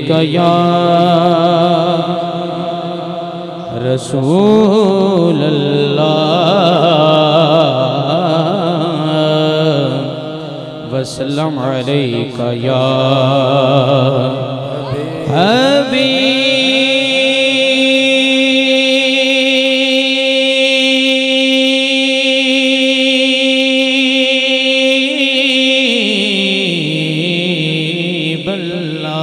अलैका या रसूल अल्लाह वसल्लम अलैका या हबीब अल्लाह।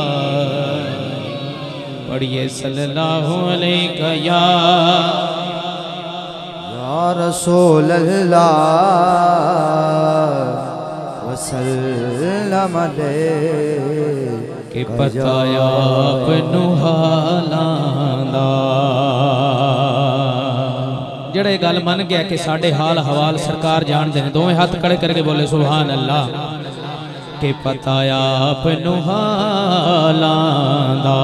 पढ़िए सल्लल्लाहु अलैका या रसूल अल्लाह वसल्लम के पताया अपनू हालांदा जड़े गल मन गया कि साढ़े हाल हवाल सरकार जानते हैं। दोवें हाथ खड़े करके बोले सुभान अल्लाह। के पताया अपनू हालांदा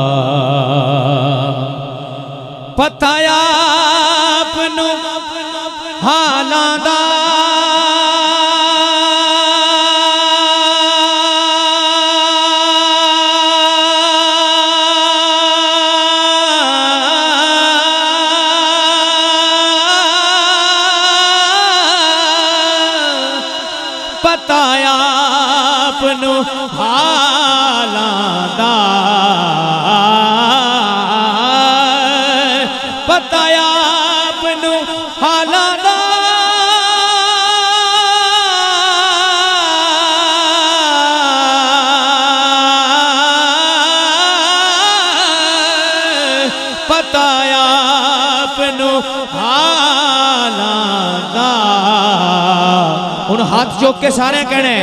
पताया अपनू हालांदा पताया अपनू हालांदा पताया अपनू हालांदा पताया अपनू हालांदा। उन हाथ चौक के सारे कहने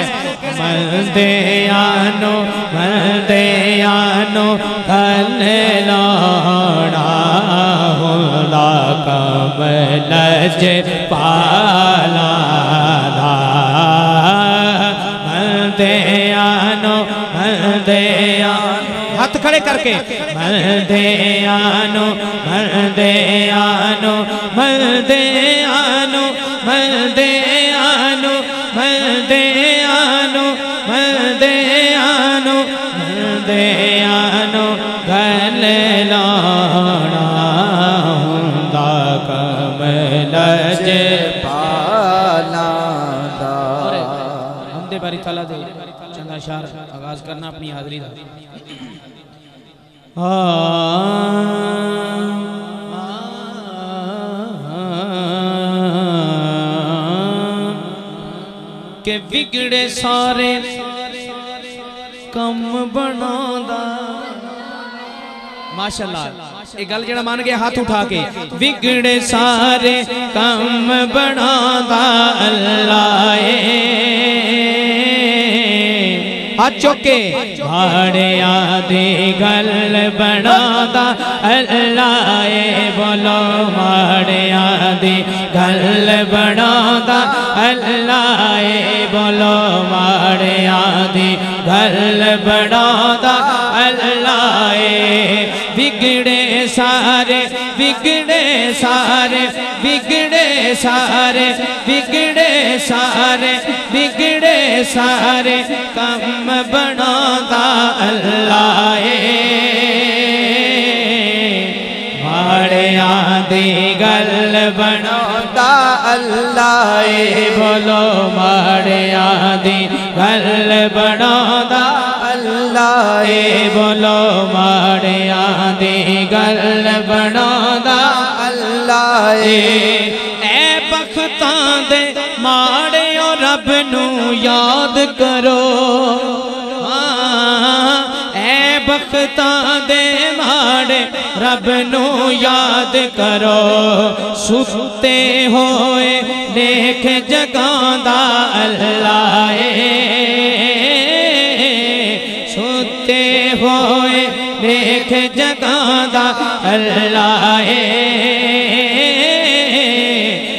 मरदे आनो खले लाड़ा होला कमलज पाला मरदे आनो हाथ खड़े करके मरदे आनो गले लाना हुंदा कमलज पालांदा। हमदे बारी तला दे चंदा शार आगाज करना अपनी हाजरी दा। के बिगड़े सारे कम बनादा माशाअल्लाह। एक गल जड़ा मान गया हाथ उठा के बिगड़े सारे कम बनादा अल्लाह हाथ चौके भाड़े आदि गल बनादा अल्लाह बोलो भाड़े आदि गल बनादा अल्लाह बोलो भाड़े आदि गल बनादा अल्लाह। बिगड़े सारे बिगड़े सारे बिगड़े सारे बिगड़े सारे बिगड़े सारे कम बनादा अल्लाह माड़े आदि गल बनादा अल्लाह बोलो माड़े आदि गल बनादा अल्लाह बोलो माड़े आदि गल बनादा अल्लाह। ए बख्तां दे माड़े और रब नू याद करो ए बख्तां दे माड़े रब नू याद करो सुते होए देख जगांदा अल्लाह सुते होए देख जगांदा अल्लाह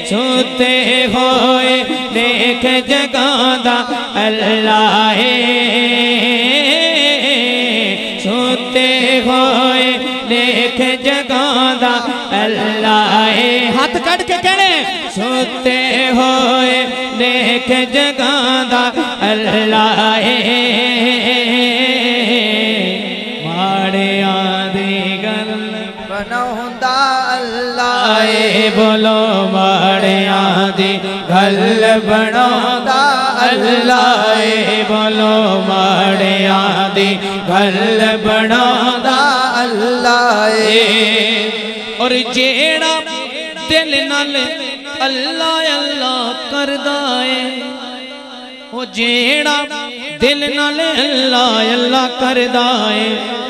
सुते होए देख जगांदा अल्लाह सुते होए देख जगांदा अल्लाह। हाथ कट के कहने सुते होए देख जगांदा अल्लाह माड़े बनाउंदा अल्लाह आए बोलो माड़ियां दी गल बनाउंदा अल्लाह आए बोलो माड़ियां दी गल बनाउंदा अल्लाह और जेड़ा दिल नाल अल्लाह अल्लाह करदा है ओ जेड़ा दिल नाल अल्लाह अल्लाह करदा है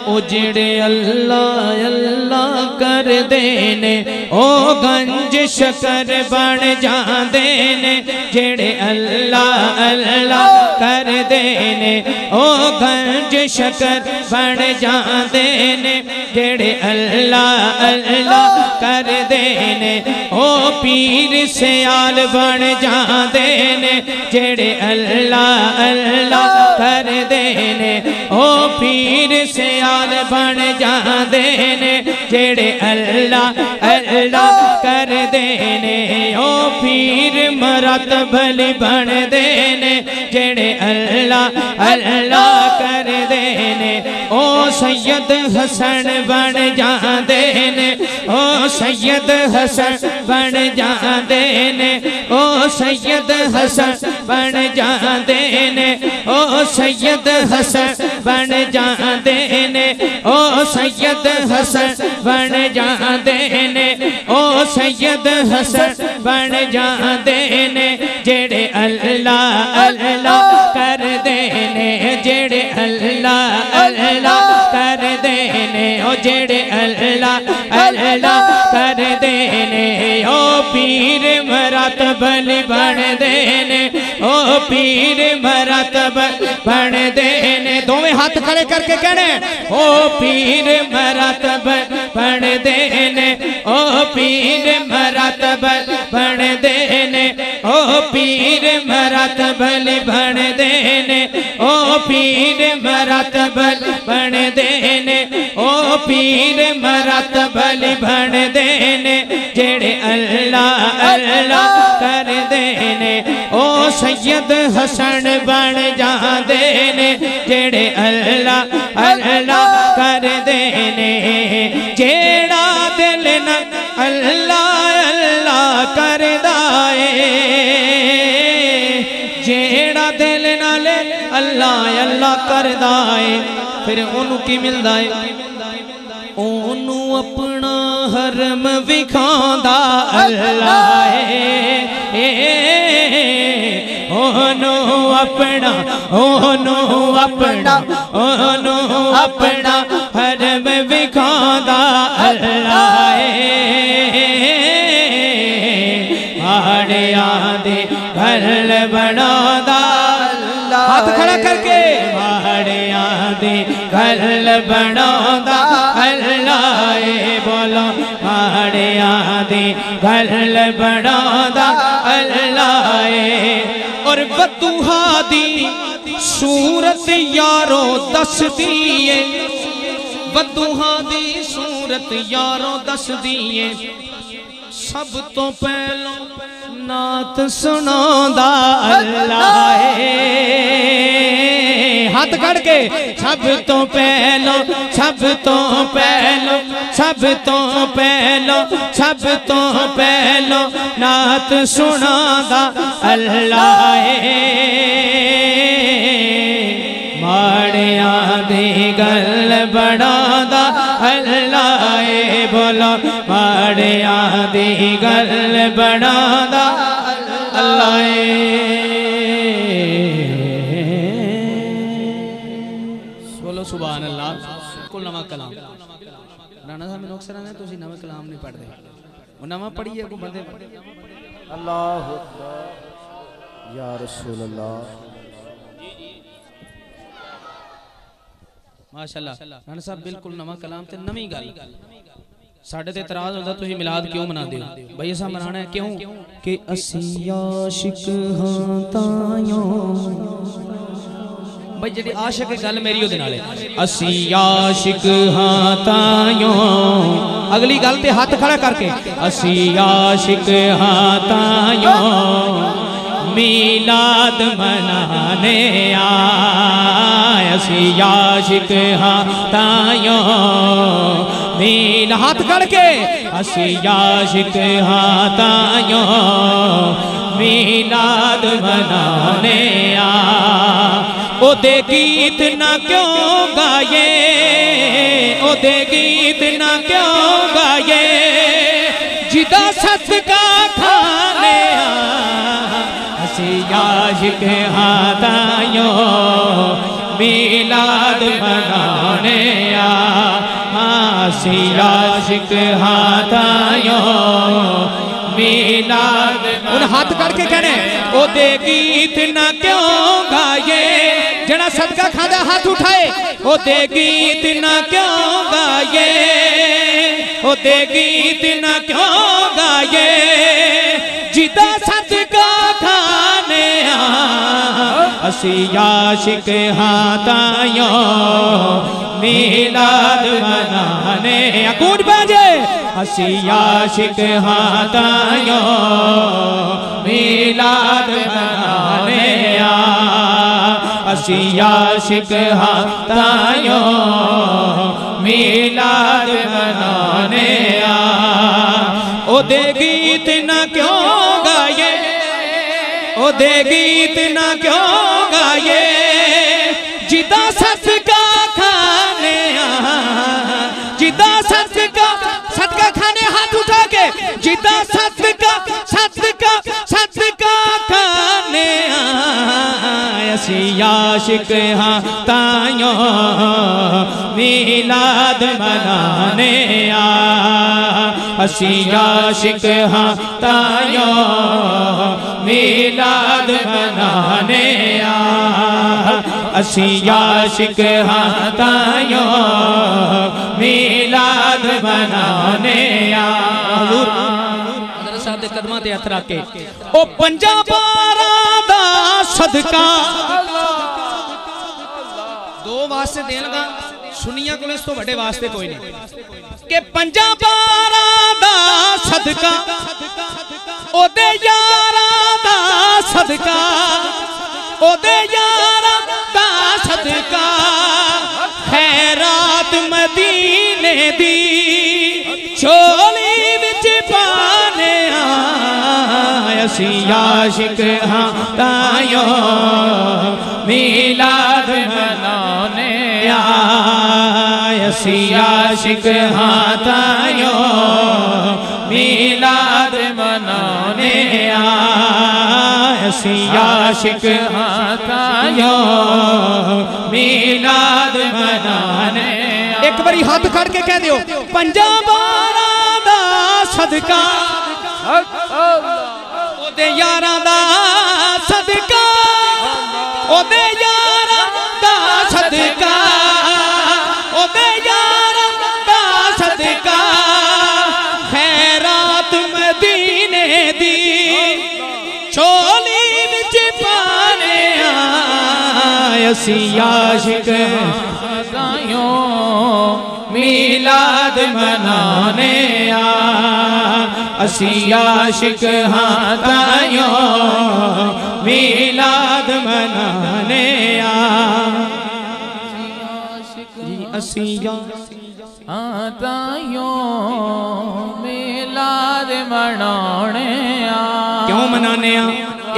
ओ जेड़े अल्लाह अल्लाह कर देने ओ गंज शकर बन जाते ने जेड़े अल्लाह अल्लाह कर देने ओ गंज शकर बन जाते ने जेड़े अल्लाह अल्लाह कर देने ओ पीर सियाल बन जाते ने जेड़े अल्लाह अल्लाह कर देने ओ पीर सियाल बन जाते ने जेड़े अल्लाह अल्लाह कर देने ओ पीर मरतबल बन देने जेड़े अल्लाह अल्लाह कर देने ओ सैयद हसन बन जाते ने ओ सैयद हसन बन जाते ने ओ सैयद हसन बन जाते ने ओ सैयद हसन बन जाते ने ओ सैयद हसन बन जाते ने ओ सैयद हसन बन जाते ने जेड़े अल्लाह अल्लाह कर देने जेड़े अल्लाह अल्लाह कर देने ओ जेड़े अल्लाह अल्लाह कर देने ओ पीर मरतबल बन देने ओ पीर मरतबल बन देने दोवें हाथ खड़े करके कहने ओ पीर मरतबल बन देने ओ पीर मरतबल बन देने ओ पीर मरतबल बन देने ओ पीर मरतबल बन देने ओ पीर मरतबल बन देने जेड़े अल्लाह अल्लाह कर देने ओ सैयद हसन बन जाते ने जेड़े अल्लाह अल्लाह कर देने जेड़ा दिल न अल्लाह अल्लाह करदा है जेड़ा दिल नाल अल्लाह अल्लाह करदा है फिर ओनू की मिलदा है ओनू अपना हरम विखांदा अल्लाह है ओनू अपना हरम विखांदा अल्लाह है माड़ियां दे घर बनादा अल्लाह हाथ खड़ा करके माड़ियां दे घर बनादा अल्लाह बोलो माड़ियां दे घर बनादा अल्लाह और बतूहा दी सूरत यारो दस दिए बतूहा दी सूरत यारो दस दिए सब तो पहलो नात सुनांदा अल्लाह हाथ खड़ के सब तो पहलो सब तो पहलो सब तो पहलो सब तो पहलो नात सुनांदा अल्लाह माड़ियां दी गल बनादा अल्लाह बोलो माड़ियां दी गल बनादा अल्लाह बोलो सुभान अल्लाह कुल नवा कलाम राणा साहब मैनू अक्सर आने तुसीं नवा कलाम नहीं पढ़दे वो नवा पढ़िए को बंदे अल्लाह अकबर या रसूल अल्लाह माशाअल्लाह राणा साहब बिल्कुल नवा कलाम ते नवी गल साढ़े ते इतराज होंदा तुसीं मिलाद क्यों मनाते हो भाई ऐसा मनाना है क्यों कि असी आशिक हां तायों भाई जी आशिक गल मेरी ओदे नाल है असी आशिक हां तायों अगली गल ते हाथ खड़ा करके असी आशिक हां तायों मीलाद मनाने आए असी आशिक हाँ तायो मील हाथ करके असी आशिक हाँ तायो मीलाद मनाने आ ओदे गीत ना क्यों गाये ओदे गीत ना क्यों गाये जिदा सदका खाने असी आशिक हाँ तायो मीलाद मनाने असी आशिक हाँ तायो मीलाद उन हाथ करके कहने ओदे गीत ना क्यों गाये जना सदका खादा हाथ उठाए ओदे गीत ना क्यों गाये ओदे गीत ना क्यों गाये जिदा सदका खाने असी आशिक हाँ तायो मीलाद मनाने कूद बाजे असी आशिक हाँ तायो मीलाद मनाने असी आशिक हाँ तायो मीलाद मनाने ओदे गीत ना क्यों गाये ओदे गीत ना क्यों गाये जिदा सदका खाने जिदा सदका खाने हाथ उठा के जिदा सदका खाने असी आशिक हाँ तायो मीलाद मनाने असी आशिक हाँ तायो मीलाद मनाने असी आशिक हाँ तायो मीलाद मनाने कदमां ते हथ रख के ओ पंजा बारां दा सदका दो वास्ते देन लगा सुनिया को इस तो बड़े वास्ते कोई नहीं के पंजा बारां दा सदका ओदे यारां दा सदका ओदे यारां दा सदका खैरात मदीने दी चोली विच पाने असी आशिक हाँ तायो मीलाद मनाने असी आशिक हाँ तायो मीलाद मनाने असी आशिक हाँ तायो मीलाद मनाने एक बारी हाथ खड़ के कह दियो पंजा बारां दा सदका ओदे यारां दा सदका ओदे यारां दा सदका ओदे यारां दा सदका खैरात मदीने दी चोली विच पाने असी आशिक तायो मीलाद मनाने असी आशिक हाँ तायो मीलाद मनाने असी हाँ तायो मीलाद मनाने क्यों मनाने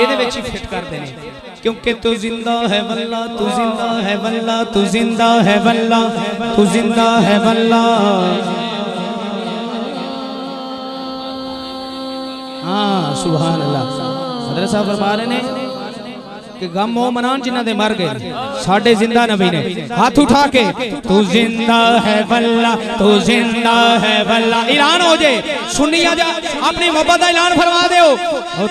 ਇਹਦੇ ਵਿੱਚ ਹੀ ਫਿੱਟ ਕਰਦੇ ਨੇ क्योंकि तू जिंदा है वल्ला तू जिंदा है वल्ला तू जिंदा है वल्ला तू जिंदा है वल्ला हाँ सुभान अल्लाह हज़रत साहब फरमा रहे ने कि गम वो मनान जिन्हां दे मर गए साडे जिंदा नबी ने हाथ उठा के तू जिंदा है वल्ला तू जिंदा है वल्ला ऐलान हो जाए सुनी आ जा अपनी मोहब्बत का ऐलान फरमा दो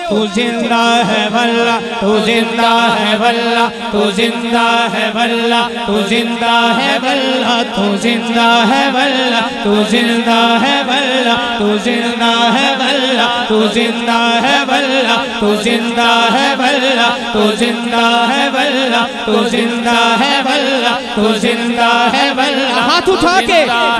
तू जिंदा है वल्ला तू जिंदा है वल्ला तू जिंदा है वल्ला तू जिंदा है वल्ला तू जिंदा है वल्ला तू जिंदा है वल्ला तू जिंदा है वल्ला तू जिंदा है वल्ला तू जिंदा है वल्ला तू जिंदा है वल्ला तू जिंदा जिंदा है वल्ला तू जिंदा है वल्ला हाथ उठा के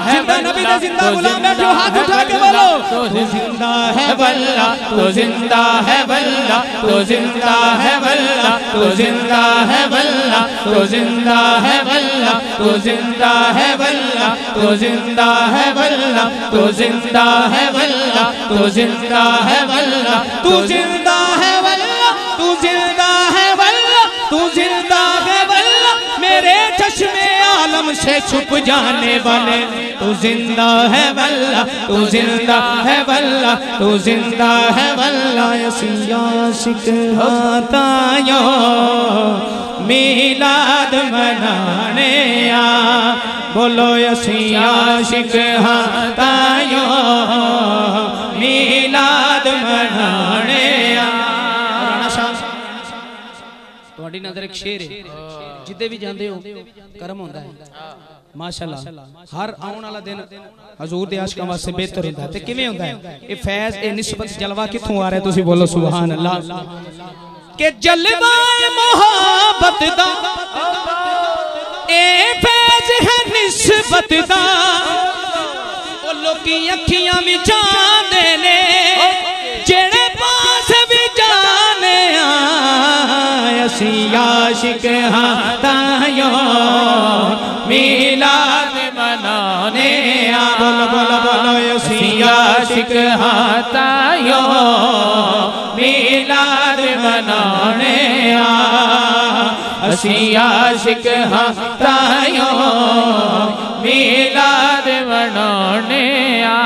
जिंदा नबी दे जिंदा गुलाम बैठो हाथ उठा के बोलो तू जिंदा है वल्ला तू जिंदा है वल्ला तू जिंदा है वल्ला तू जिंदा है वल्ला तू जिंदा है वल्ला तू जिंदा है वल्ला तू जिंदा है वल्ला तू जिंदा है वल्ला तू जिंदा है वल्ला तू जिंदा है वल्ला तू जिंदा है वल्ला तू जिंदा है वल्ला मेरे चश्मे आलम से छुप जाने वाले तू जिंदा है वल्ला तू जिंदा है वल्ला तू जिंदा है वल्ला यसिया शिकहातायो मिलाद मनाने आ बोलो यसिया शिकहातायो मिलाद मनाने आ ਤੁਹਾਡੀ ਨਜ਼ਰ ਇੱਕ ਸ਼ੇਰ ਹੈ ਜਿੱਦੇ ਵੀ ਜਾਂਦੇ ਹੋ ਕਰਮ ਹੁੰਦਾ ਹੈ ਮਾਸ਼ਾਅੱਲਾ ਹਰ ਆਉਣ ਵਾਲਾ ਦਿਨ ਹਜ਼ੂਰ ਦੇ ਆਸ਼ਕਾਂ ਵਾਸਤੇ ਬਿਹਤਰ ਹੁੰਦਾ ਹੈ ਤੇ ਕਿਵੇਂ ਹੁੰਦਾ ਹੈ ਇਹ ਫੈਜ਼ ਇਹ ਨਿਸਬਤ ਜਲਵਾ ਕਿੱਥੋਂ ਆ ਰਿਹਾ ਤੁਸੀਂ ਬੋਲੋ ਸੁਭਾਨ ਅੱਲਾਹ ਕਿ ਜਲਵਾ ਮੁਹੱਬਤ ਦਾ ਇਹ ਫੈਜ਼ ਹੈ ਨਿਸਬਤ ਦਾ ਉਹ ਲੋਕੀ ਅੱਖੀਆਂ ਵਿੱਚ ਆਂਦੇ ਨੇ ਜਿਹੜੇ ਪਾਸ ਵੀ ਜਾਣੇ ਆ ਅਸੀਂ ਆਸ਼ਿਕ ਹਾਂ ਤਾਇਓ मिलाद मनाने आ बोलो बोलो बोलो ਅਸੀਂ आशिक ਹਾਂ ਤਾਇਓ मिलाद मनाने आ ਅਸੀਂ आशिक ਹਾਂ ਤਾਇਓ मिलाद मनाने आ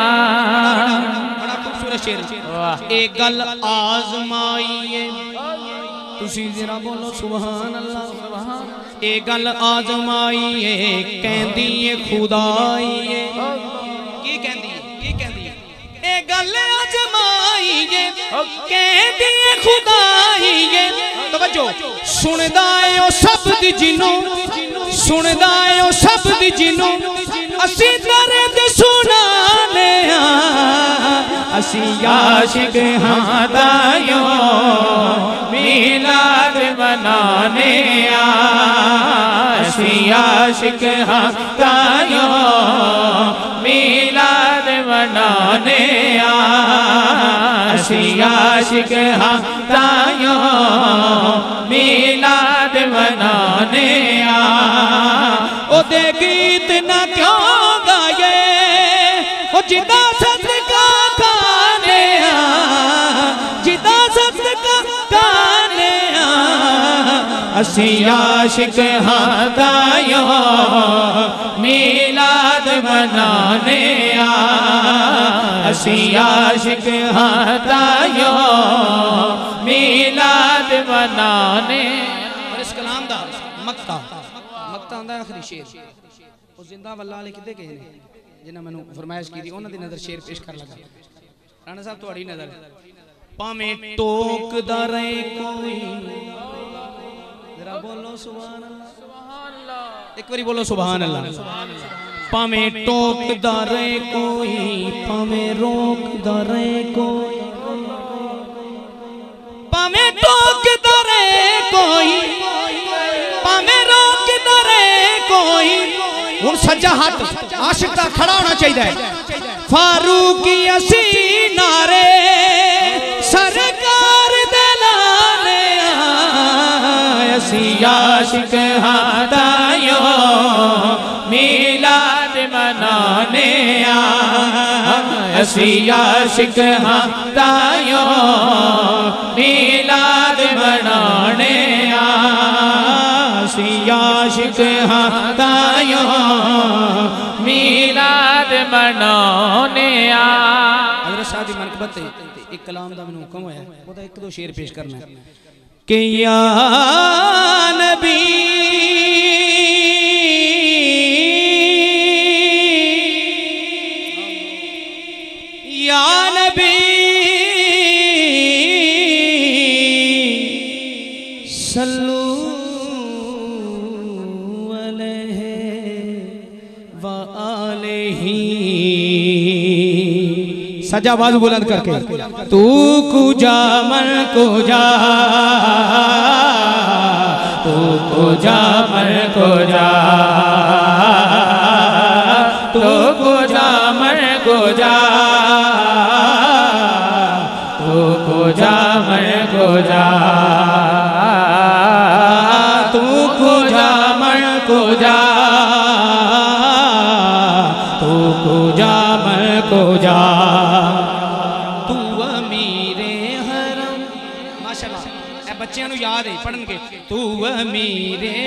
बड़ा खूबसूरत शेर वाह एक गल आजमाइए तुसी जरा बोलो सुभान अल्लाह सुभान ए गल आजमाइए कहंदी है खुदाइए की कहंदी ए गल आजमाइए कहंदी है खुदाइए तवज्जो सुनदा है ओ शब्द जिन्नों सुनदा है ओ शब्द जिन्नों असी दर्द सुनाने असी आशिक हां तायो मिलाद मनाने आ असी आशिक हां तायो मिलाद मनाने आ असी आशिक हां तायो मिलाद मनाने आ ओ दे गीत ना क्यों गाए ओ जिदा सदका खाने जिदा सदका खाने असी आशिक हां तायो मिलाद मनाने आ असी आशिक हां तायो मिलाद मनाने और इस कलाम दा मक्ता आंदा आखिरी शेर ਉਹ ਜ਼ਿੰਦਾ ਵੱਲਾ ਵਾਲੇ ਕਿਤੇ ਗਏ ਨੇ ਜਿਨ੍ਹਾਂ ਮੈਨੂੰ ਫਰਮਾਇਸ਼ ਕੀਤੀ ਉਹਨਾਂ ਦੀ ਨਜ਼ਰ ਸ਼ੇਰ ਪੇਸ਼ ਕਰ ਲਗਾ ਰਾਣਾ ਸਾਹਿਬ ਤੁਹਾਡੀ ਨਜ਼ਰ ਭਾਵੇਂ ਟੋਕਦਾ ਰਹੇ ਕੋਈ ਜ਼ਰਾ ਬੋਲੋ ਸੁਭਾਨ ਅੱਲਾਹ ਇੱਕ ਵਾਰੀ ਬੋਲੋ ਸੁਭਾਨ ਅੱਲਾਹ ਭਾਵੇਂ ਟੋਕਦਾ ਰਹੇ ਕੋਈ ਭਾਵੇਂ ਰੋਕਦਾ ਰਹੇ ਕੋਈ ਭਾਵੇਂ ਟੋਕਦਾ ਰਹੇ ਕੋਈ ਭਾਵੇਂ रोकदा रहे कोई हुण सज्जा हाथ आशिक दा खड़ा होना चाहिए फारूकी असी नारे सरकार दे लाने असी आशिक हां तायो मिलाद मनाने आ असी आशिक हां तायो मिलाद मनाने आ आशिक हां तायो मिलाद मनाने आ हज़रत साहब दी मनक़बत एक कलाम दा मैनूं हुक्म होया ओदा एक दो शेर पेश करना है कि या नबी या नबी सल्लू सजा आवाज बुलंद करके तू कुजा मन कुजा तू कुजा मर कुजा, तू कुजा मर कुजा, तू कुजा मर कुजा, तू कुजा मर कुजा, तू कुजा मर कुजा, तू अमीरे हरम। माशाअल्लाह ए बच्चों को याद है पढ़न के। तू अमीरे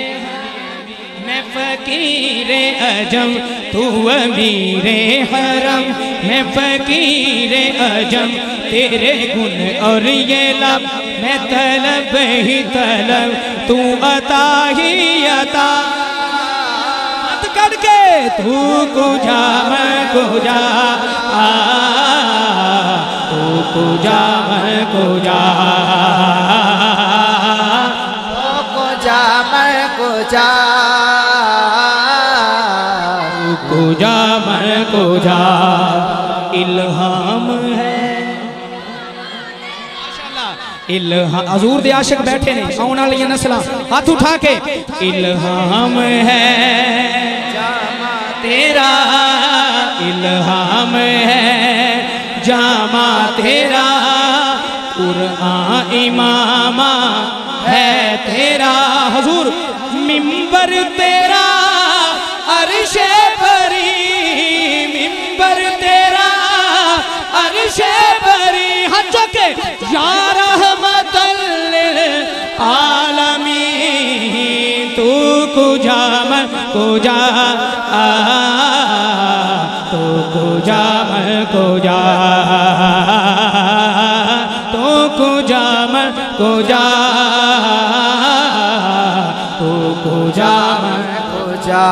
मैं फकीरे अजम, तू अमीरे हरम मैं फकीरे अजम, तेरे गुण और ये लब मैं तलब ही तलब, तू अता ही अता। हाथ करके तू कुजा मैं कुजा, तू कुजा मैं कुजा, तू कुजा मैं कुजा, कुजा मैं कुजा। इल्हाम है इल्हाम, हजूर दे आशिक बैठे ने आने वाली नस्लां हाथ उठा के। इल्हाम है तेरा, इल्हाम है जामा तेरा, कुरआन इमामा है तेरा। हजूर मिंबर तेरा अर्शे परी, मिंबर तेरा अर्शे परी। हज के या रहमतल लिल आलमीन, तू कुजा मैं कुजा, तू कुजा मैं कुजा, तू कुजा मैं कुजा, तू कुजा मैं कुजा।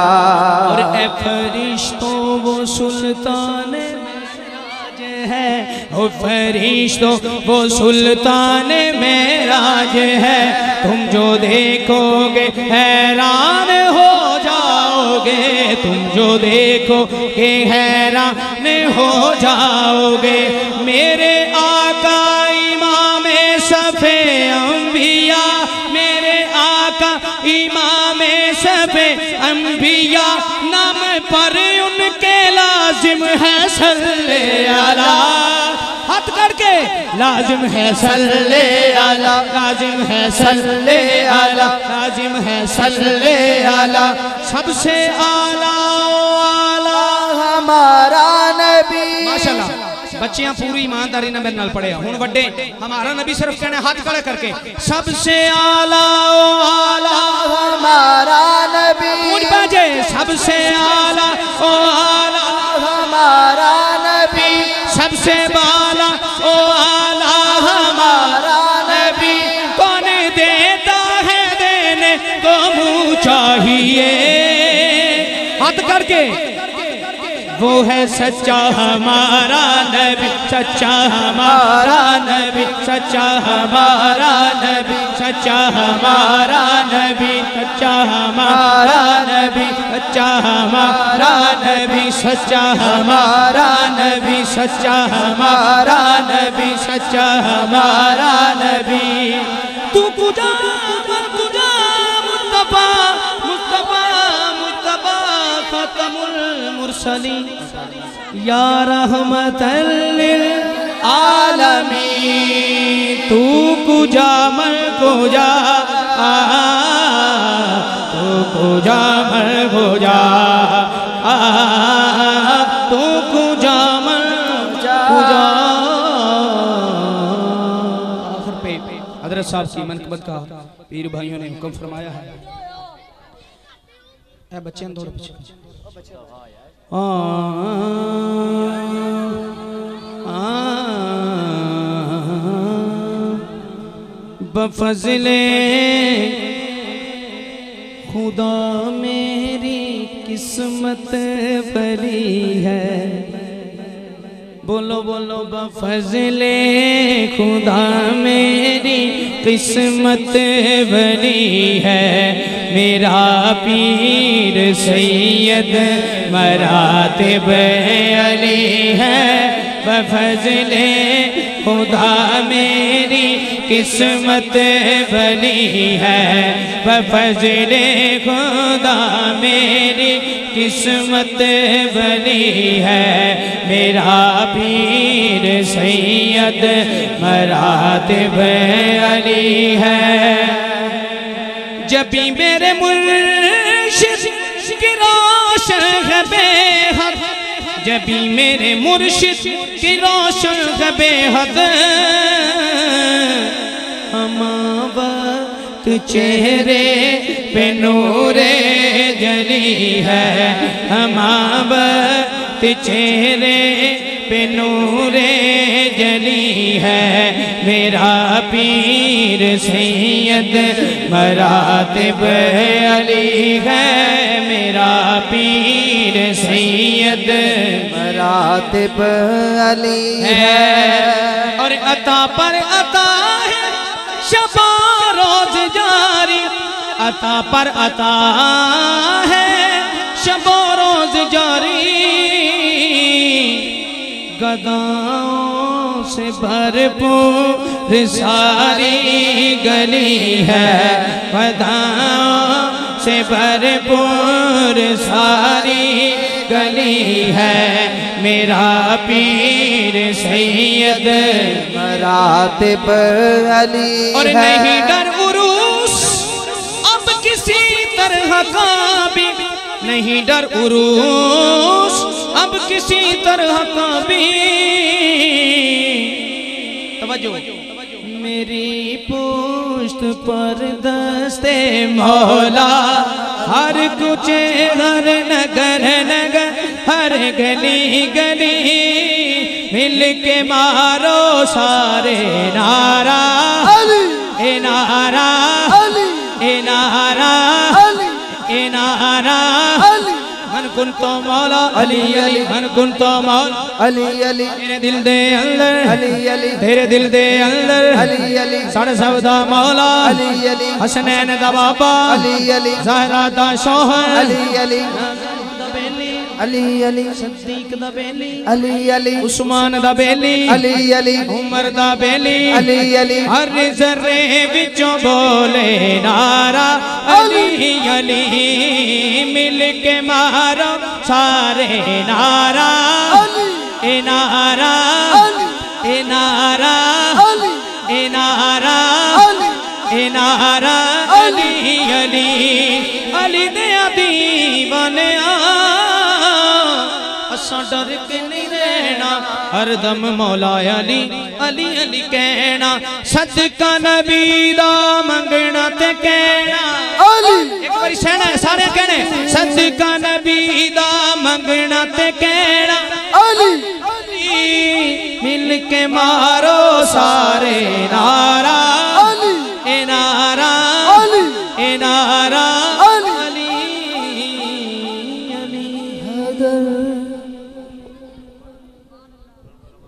और ए फरिश्तों वो सुल्तान मेराज है, ओ फरिश्तों वो सुल्तान मेराज है, तुम जो देखोगे हैरान हो जाओगे, तुम जो देखोगे हैरान हो जाओगे। मेरे आका इमाम सफे अंबिया, मेरे आका इमाम सफे अंबिया, नाम पर उनके लाजिम है सल्ले अला। हाथ करके लाजिम है सल्ले अला, लाजिम है सल्ले अला, लाजिम है सल्ले अला। सबसे आला आला हमारा नबी। माशाल्लाह बच्चियां पूरी ईमानदारी ने मेरे नाल पढ़े। हुण वड्डे हमारा नबी सिर्फ कहने हाथ खड़ा करके सबसे आला आला हमारा नबी। मुझ बाजे सबसे आला ओ आला हमारा नबी, सबसे बाला ओ आला हमारा नबी। कौन देता है देने को मुँह चाहिए। हाथ करके वो है सच्चा हमारा नबी, सच्चा हमारा नबी, सच्चा हमारा नबी, सच्चा हमारा नबी, सच्चा हमारा नबी, सच्चा हमारा नबी, सच्चा हमारा नबी, सच्चा हमारा नबी, सच्चा हमारा नबी। तू कुजा कुजा मुस्तफा मुस्तफा मुस्तफा खतमुल मुरसलीन या रहमतल लिल आलमीन। तू कुजा मैं कुजा, तू कुजा मैं कुजा, तू कुजा मैं कुजा। आखिर पे हजरत साहब की मनकबत का पीर भाइयों ने हुक्म फरमाया है। ए बच्चे दौड़ पीछे बफज़ले खुदा मेरी किस्मत भरी है। बोलो बोलो बफज़ले खुदा मेरी किस्मत भरी है। मेरा पीर सैयद मरातिब अली है। बफज़ले खुदा मेरी किस्मत बनी है, बफज़ले खुदा मेरी किस्मत बनी है। मेरा पीर सैयद मरातिब अली है। जब भी मेरे मुर्शिद की रोशन है बेहद, जब भी मेरे मुर्शिद की रोशन है बेहद, हमावत चेहरे पे नूरे जली है, हमावत चेहरे पे नूरे जली है। मेरा पीर सैयद मरातिब अली है, मेरा पीर सैयद मरातिब अली है। और अता पर अता है शबा रोज जारी, अता पर अता है शबा रोज जारी। गदाओं से भरपूर सारी गली है, गदाओं से भरपूर सारी गली है। मेरा पीर सैयद मरातिब अली और है। नहीं डर उरूस अब किसी तरह का भी, नहीं डर उरूस अब किसी तरह का भी। तवज्जो। मेरी पुश्त पर दस्ते मौला, हर कुछ हर नगर नगर हर गली गली, मिल के मारो सारे नारा, ए नारा, ए नारा, ए नारा। मन कुन तो मौला अली अली, मन कुन तो मौला अली अली, तेरे दिल दे अंदर अली अली, तेरे दिल दे अंदर अली अली, साढ़े सबदा मौला अली अली, हसनैन दा बाबा अली अली, ज़हरा दा शौहर अली अली, अली अली, सद्दीक दा बेली, अली अली, उस्मान दा बेली, अली अली, उमर दा बेली, अली अली, हर जर्रे विचों बोले नारा अली अली। मिल के मारो सारे नारा, ए नारा, ए नारा, ए नारा, ए नारा अली अली। अली दिया दीवाने असा डर के नहीं रहना, हरदम मौला अली अली अली कहना। सदका नबी दा मंगना ते कहना, एक बारी सहना है सारे कहने, सदका नबी दा मंगना ते कहना। मिल के मारो सारे नारा, ए नारा, ए नारा अली अली।